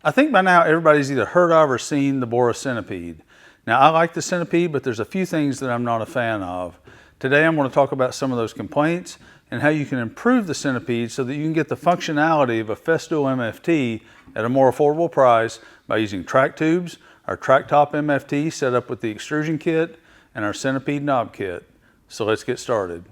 I think by now everybody's either heard of or seen the Bora Centipede. Now I like the Centipede, but there's a few things that I'm not a fan of. Today I'm going to talk about some of those complaints and how you can improve the Centipede so that you can get the functionality of a Festool MFT at a more affordable price by using TrackTubes, our TRACKTOP MFT set up with the Extrusion Kit, and our Centipede Knob Kit. So let's get started.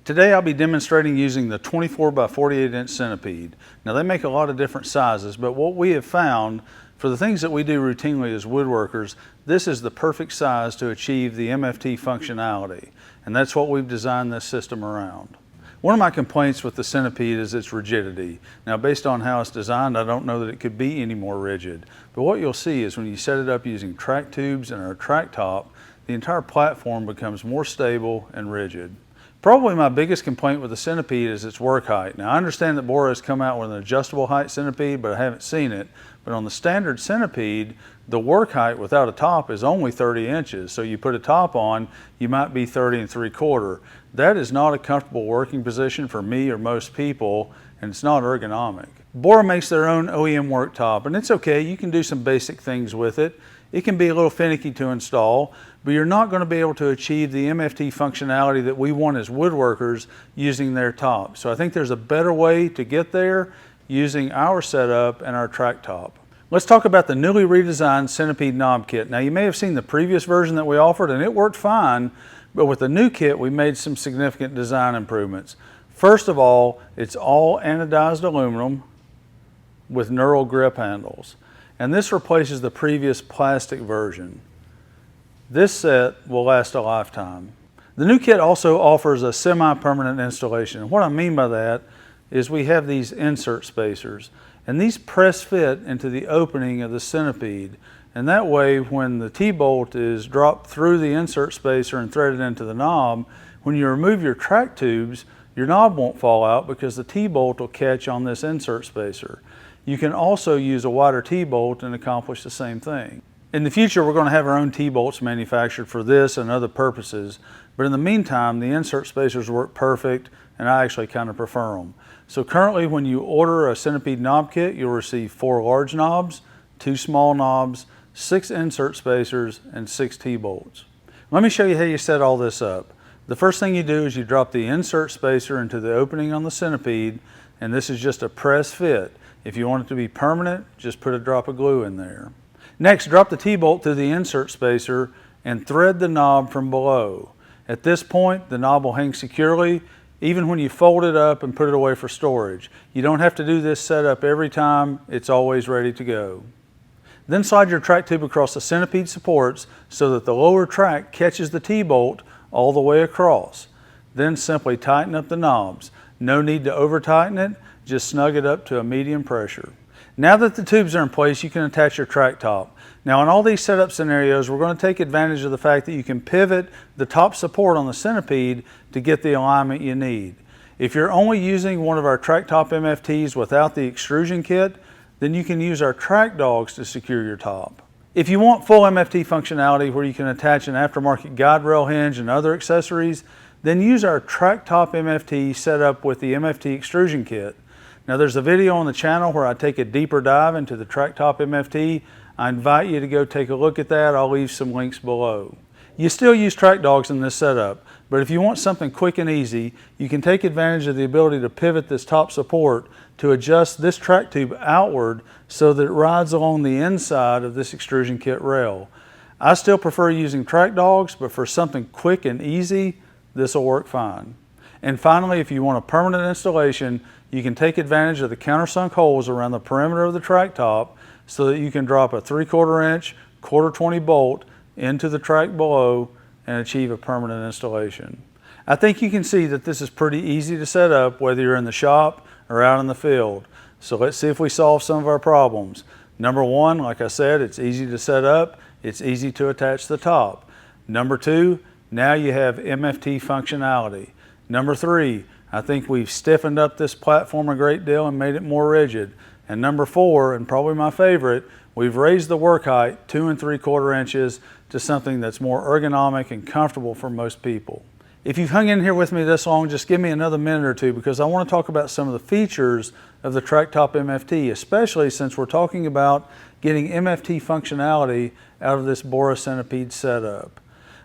Today I'll be demonstrating using the 24 by 48 inch Centipede. Now they make a lot of different sizes, but what we have found for the things that we do routinely as woodworkers, this is the perfect size to achieve the MFT functionality. And that's what we've designed this system around. One of my complaints with the Centipede is its rigidity. Now based on how it's designed, I don't know that it could be any more rigid. But what you'll see is when you set it up using TrackTubes and our TrackTop, the entire platform becomes more stable and rigid. Probably my biggest complaint with the Centipede is its work height. Now I understand that Bora has come out with an adjustable height Centipede, but I haven't seen it. But on the standard Centipede, the work height without a top is only 30 inches. So you put a top on, you might be 30 3/4. That is not a comfortable working position for me or most people, and it's not ergonomic. Bora makes their own OEM work top, and it's okay, you can do some basic things with it. It can be a little finicky to install, but you're not going to be able to achieve the MFT functionality that we want as woodworkers using their top. So I think there's a better way to get there using our setup and our TrackTop. Let's talk about the newly redesigned Centipede Knob Kit. Now you may have seen the previous version that we offered and it worked fine, but with the new kit we made some significant design improvements. First of all, it's all anodized aluminum with knurled grip handles. And this replaces the previous plastic version. This set will last a lifetime. The new kit also offers a semi-permanent installation. What I mean by that is we have these insert spacers, and these press fit into the opening of the Centipede. And that way, when the T-bolt is dropped through the insert spacer and threaded into the knob, when you remove your track tubes, your knob won't fall out because the T-bolt will catch on this insert spacer. You can also use a wider T-bolt and accomplish the same thing. In the future, we're going to have our own T-bolts manufactured for this and other purposes, but in the meantime, the insert spacers work perfect, and I actually kind of prefer them. So currently, when you order a Centipede Knob Kit, you'll receive 4 large knobs, 2 small knobs, 6 insert spacers, and 6 T-bolts. Let me show you how you set all this up. The first thing you do is you drop the insert spacer into the opening on the Centipede, and this is just a press fit. If you want it to be permanent, just put a drop of glue in there. Next, drop the T-bolt through the insert spacer and thread the knob from below. At this point, the knob will hang securely even when you fold it up and put it away for storage. You don't have to do this setup every time, it's always ready to go. Then slide your track tube across the Centipede supports so that the lower track catches the T-bolt all the way across. Then simply tighten up the knobs. No need to over tighten it, just snug it up to a medium pressure. Now that the tubes are in place, you can attach your track top. Now in all these setup scenarios, we're going to take advantage of the fact that you can pivot the top support on the Centipede to get the alignment you need. If you're only using one of our TrackTop MFTs without the Extrusion Kit, then you can use our track dogs to secure your top. If you want full MFT functionality where you can attach an aftermarket guide rail hinge and other accessories, then use our TrackTop MFT set up with the MFT Extrusion Kit. Now there's a video on the channel where I take a deeper dive into the TrackTop MFT. I invite you to go take a look at that. I'll leave some links below. You still use track dogs in this setup, but if you want something quick and easy, you can take advantage of the ability to pivot this top support to adjust this track tube outward so that it rides along the inside of this Extrusion Kit rail. I still prefer using track dogs, but for something quick and easy, this will work fine. And finally, if you want a permanent installation, you can take advantage of the countersunk holes around the perimeter of the track top so that you can drop a 3/4 inch, 1/4 bolt into the track below and achieve a permanent installation. I think you can see that this is pretty easy to set up whether you're in the shop or out in the field. So let's see if we solve some of our problems. Number 1, like I said, it's easy to set up, it's easy to attach the top. Number 2, now you have MFT functionality. Number 3, I think we've stiffened up this platform a great deal and made it more rigid. And number 4, and probably my favorite, we've raised the work height 2 3/4 inches to something that's more ergonomic and comfortable for most people. If you've hung in here with me this long, just give me another minute or two, because I want to talk about some of the features of the TRACKTOP MFT, especially since we're talking about getting MFT functionality out of this Bora Centipede setup.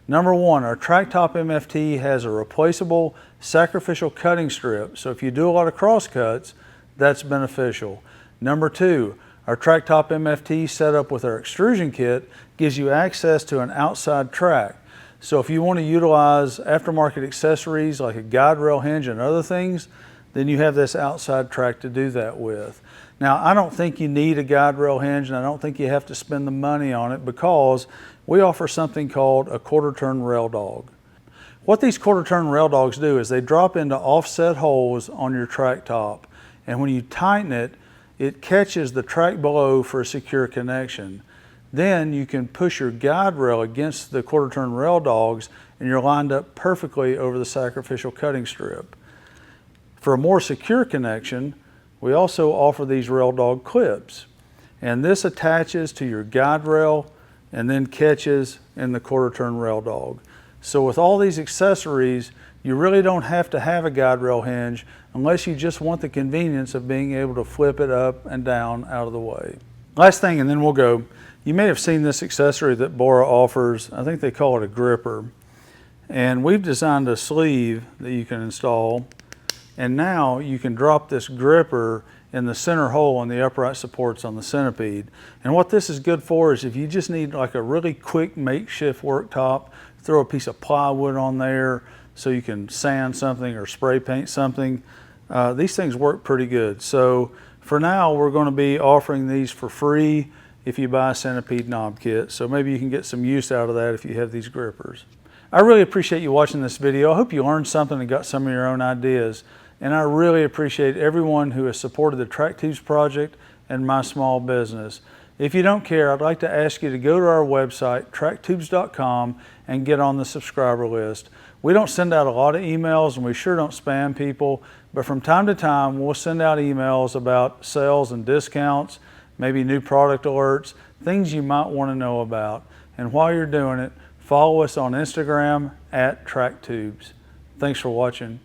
Number one, our TRACKTOP MFT has a replaceable sacrificial cutting strip, so if you do a lot of cross cuts, that's beneficial. Number two, our TRACKTOP MFT set up with our extrusion kit gives you access to an outside track. So if you want to utilize aftermarket accessories like a guide rail hinge and other things, then you have this outside track to do that with. Now, I don't think you need a guide rail hinge, and I don't think you have to spend the money on it, because we offer something called a quarter turn rail dog. What these quarter turn rail dogs do is they drop into offset holes on your track top, and when you tighten it, it catches the track below for a secure connection. Then you can push your guide rail against the quarter turn rail dogs, and you're lined up perfectly over the sacrificial cutting strip. For a more secure connection, we also offer these rail dog clips, and this attaches to your guide rail and then catches in the quarter turn rail dog. So with all these accessories, you really don't have to have a guide rail hinge unless you just want the convenience of being able to flip it up and down out of the way. Last thing, and then we'll go. You may have seen this accessory that Bora offers. I think they call it a gripper. And we've designed a sleeve that you can install. And now you can drop this gripper in the center hole in the upright supports on the Centipede. And what this is good for is if you just need like a really quick makeshift worktop, throw a piece of plywood on there so you can sand something or spray paint something. These things work pretty good. So for now, we're going to be offering these for free if you buy a Centipede Knob Kit. So maybe you can get some use out of that if you have these grippers. I really appreciate you watching this video. I hope you learned something and got some of your own ideas. And I really appreciate everyone who has supported the TrackTubes project and my small business. If you don't care, I'd like to ask you to go to our website, tracktubes.com, and get on the subscriber list. We don't send out a lot of emails, and we sure don't spam people, but from time to time, we'll send out emails about sales and discounts, maybe new product alerts, things you might want to know about. And while you're doing it, follow us on Instagram @TrackTubes. Thanks for watching.